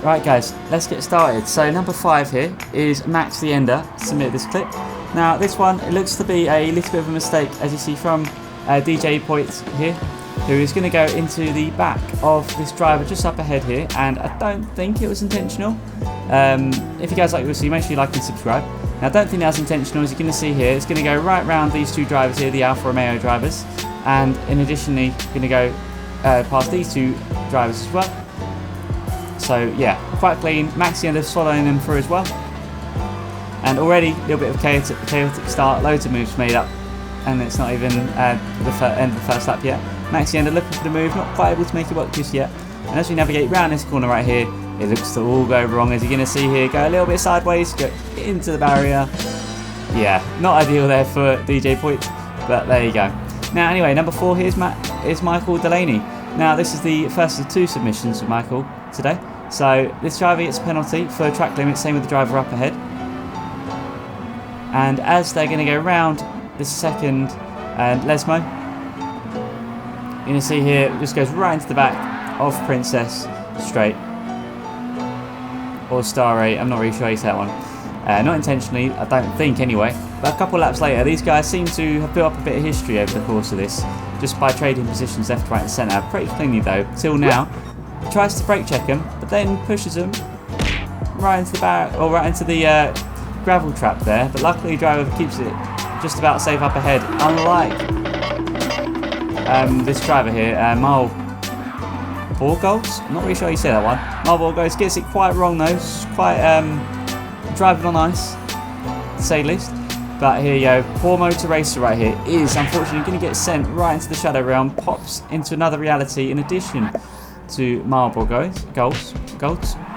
Right guys, let's get started. So number 5 here is Max the Ender submitted this clip. Now this one, it looks to be a little bit of a mistake, as you see from DJ Point here, who is going to go into the back of this driver just up ahead here, and I don't think it was intentional. If you guys like what you see, make sure you like and subscribe. Now I don't think that was intentional, as you're going to see here. It's going to go right round these two drivers here, the Alfa Romeo drivers, and in additionally going to go past these two drivers as well. So yeah, quite clean. Max the Ender following them through as well. And already a little bit of chaotic start, loads of moves made up, and it's not even the end of the first lap yet. Max the Ender looking for the move, not quite able to make it work just yet. And as we navigate around this corner right here, it looks to all go wrong, as you're going to see here. Go a little bit sideways, go into the barrier. Yeah, not ideal there for DJ Point, but there you go. Now anyway, number 4 here is Michael Delaney. Now this is the first of 2 submissions for Michael today. So this driver gets a penalty for track limit, same with the driver up ahead. And as they're going to go around this second Lesmo, you're going to see here, it just goes right into the back of Princess Straight. Or Star 8, I'm not really sure how you say that one. Not intentionally, I don't think anyway. But a couple of laps later, these guys seem to have built up a bit of history over the course of this, just by trading positions left, right and centre. Pretty cleanly though, till now. Tries to brake check him, but then pushes him right into the gravel trap there. But luckily, the driver keeps it just about safe up ahead. Unlike this driver here, Mal Borgos. I'm not really sure how you say that one. Mal Borgos gets it quite wrong though. It's quite driving on ice, to say the least. But here you go, poor motor racer right here is unfortunately going to get sent right into the shadow realm. Pops into another reality in addition to Marlborough goals.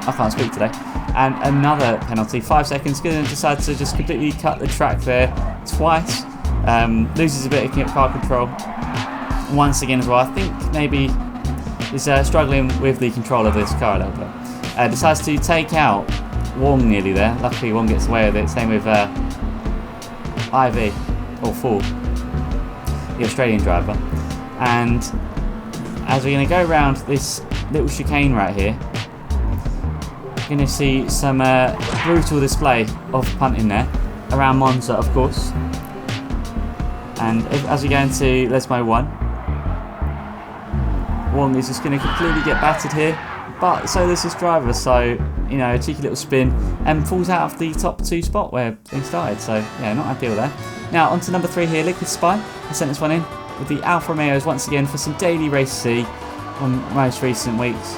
I can't speak today. And another penalty, 5 seconds. Going to decide to just completely cut the track there twice. Loses a bit of car control once again as well. I think maybe he's struggling with the control of this car a little bit. Decides to take out Wong nearly there. Luckily Wong gets away with it. Same with Ivy or Ford, the Australian driver. And as we're going to go around this little chicane right here, we're going to see some brutal display of punting there, around Monza of course. And as we go into Lesmo 1, Wong is just going to completely get battered here, but so does this driver, so you know, a cheeky little spin, and falls out of the top 2 spot where they started, so yeah, not ideal there. Now on to number 3 here, Liquid Spy. I sent this one in with the Alfa Romeos once again for some daily race C on most recent weeks.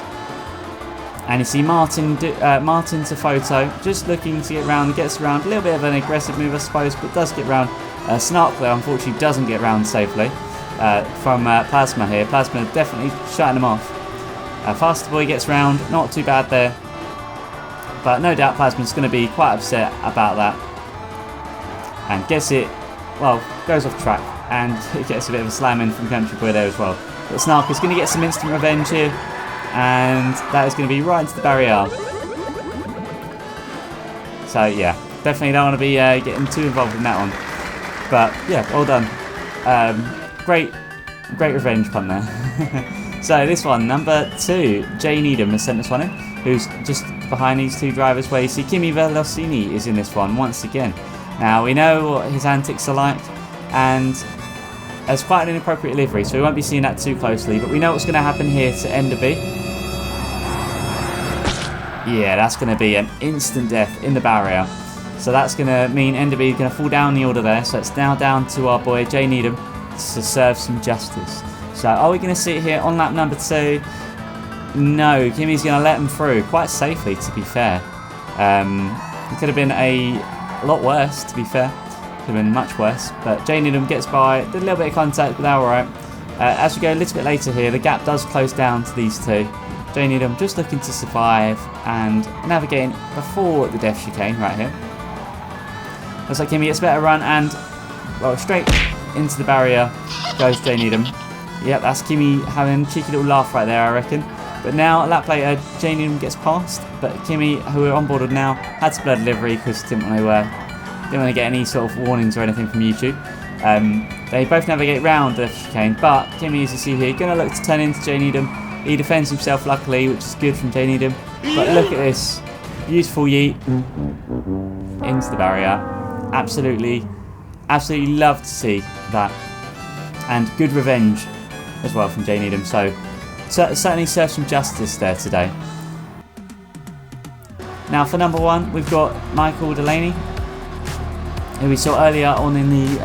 And you see Martin to photo, just looking to get round, gets around, a little bit of an aggressive move I suppose, but does get round. Snark though unfortunately doesn't get round safely from Plasma here. Plasma definitely shutting him off. Faster Boy gets round, not too bad there, but no doubt Plasma's going to be quite upset about that, and gets it, well, goes off track, and it gets a bit of a slam in from Country Boy there as well. But Snark is going to get some instant revenge here, and that is going to be right into the barrier. So yeah, definitely don't want to be getting too involved in that one. But yeah, well done. Great revenge pun there. So this one, number 2, Jay Needham has sent this one in, who's just behind these 2 drivers, where you see Kimi Velocini is in this one once again. Now we know what his antics are like, and it's quite an inappropriate livery, so we won't be seeing that too closely, but we know what's going to happen here to Enderby. Yeah, that's going to be an instant death in the barrier. So that's going to mean Enderby is going to fall down the order there, so it's now down to our boy Jay Needham to serve some justice. So are we going to see it here on lap number 2? No, Kimi's going to let him through quite safely, to be fair. It could have been a lot worse, to be fair. Could have been much worse, but Jay Needham gets by, did a little bit of contact, but they're alright. As we go a little bit later here, the gap does close down to these 2. Jay Needham just looking to survive and navigating before the death chicane right here. Looks like Kimi gets a better run, and well, straight into the barrier goes Jay Needham. Yep, that's Kimi having a cheeky little laugh right there, I reckon. But now, a lap later, Jay Needham gets past, but Kimi, who we're on board with now, had to blur delivery because didn't want to get any sort of warnings or anything from YouTube. They both navigate round the chicane, but Kimi, as you see here, going to look to turn into Jay Needham. He defends himself luckily, which is good from Jay Needham. But look at this. Beautiful yeet into the barrier. Absolutely love to see that. And good revenge as well from Jay Needham. So certainly serves some justice there today. Now for number 1, we've got Michael Delaney, who we saw earlier on in the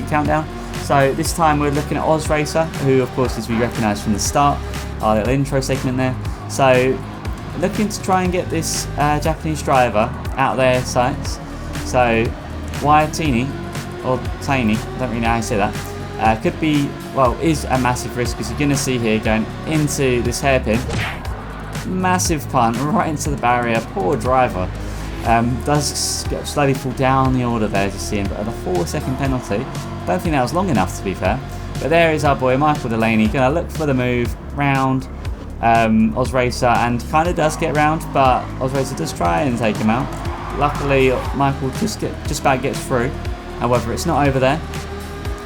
countdown. So this time we're looking at Oz Racer, who of course as we recognised from the start, our little intro segment there. So looking to try and get this Japanese driver out of their sights. So Waiatini, or Tiny, I don't really know how you say that, could be, well, is a massive risk, as you're going to see here going into this hairpin. Massive punt right into the barrier. Poor driver. Does slowly fall down the order there, as you see him, but at a 4-second penalty. Don't think that was long enough, to be fair. But there is our boy Michael Delaney, going to look for the move round Oz Racer, and kind of does get round, but Oz Racer does try and take him out. Luckily, Michael just about gets through. However, it's not over there,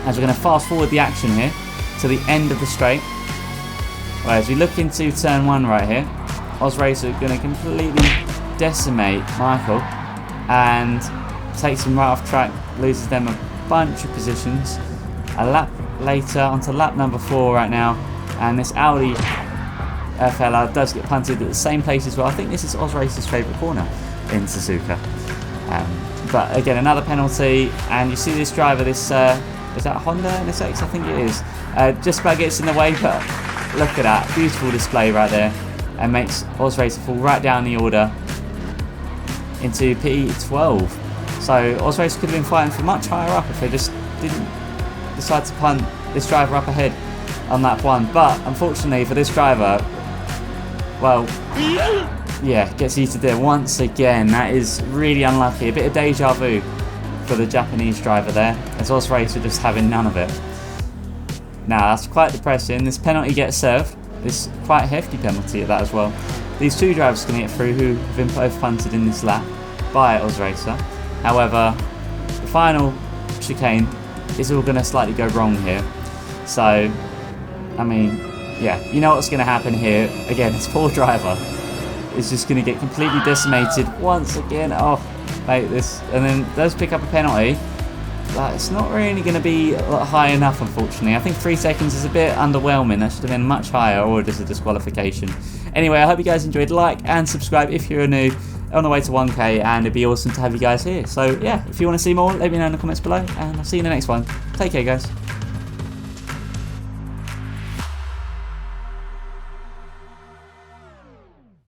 as we're going to fast forward the action here to the end of the straight. Right, as we look into turn 1 right here, Oz Racer going to completely decimate Michael and takes him right off track, loses them a bunch of positions. A lap later, onto lap number 4 right now, and this Audi fella does get punted at the same place as well. I think this is Oz Racer's favourite corner in Suzuka. But again, another penalty, and you see this driver, this is that Honda NSX? I think it is. Just about gets in the way, but look at that beautiful display right there, and makes Oz Racer fall right down the order into P12. So Oz Racer could have been fighting for much higher up if they just didn't decide to punt this driver up ahead on lap 1. But unfortunately for this driver, well, yeah, gets yeeted there once again. That is really unlucky. A bit of deja vu for the Japanese driver there, as Oz Racer just having none of it. Now that's quite depressing. This penalty gets served. This quite hefty penalty at that as well. These 2 drivers can get through who have been both punted in this lap by Oz Racer. However, the final chicane is all going to slightly go wrong here. So, I mean, yeah, you know what's going to happen here. Again, this poor driver is just going to get completely decimated once again. Oh, mate, this, and then does pick up a penalty. But it's not really going to be high enough, unfortunately. I think 3 seconds is a bit underwhelming. That should have been much higher, or just a disqualification. Anyway, I hope you guys enjoyed. Like and subscribe if you're new, on the way to 1K, and it'd be awesome to have you guys here. So yeah, if you want to see more, let me know in the comments below, and I'll see you in the next one. Take care, guys.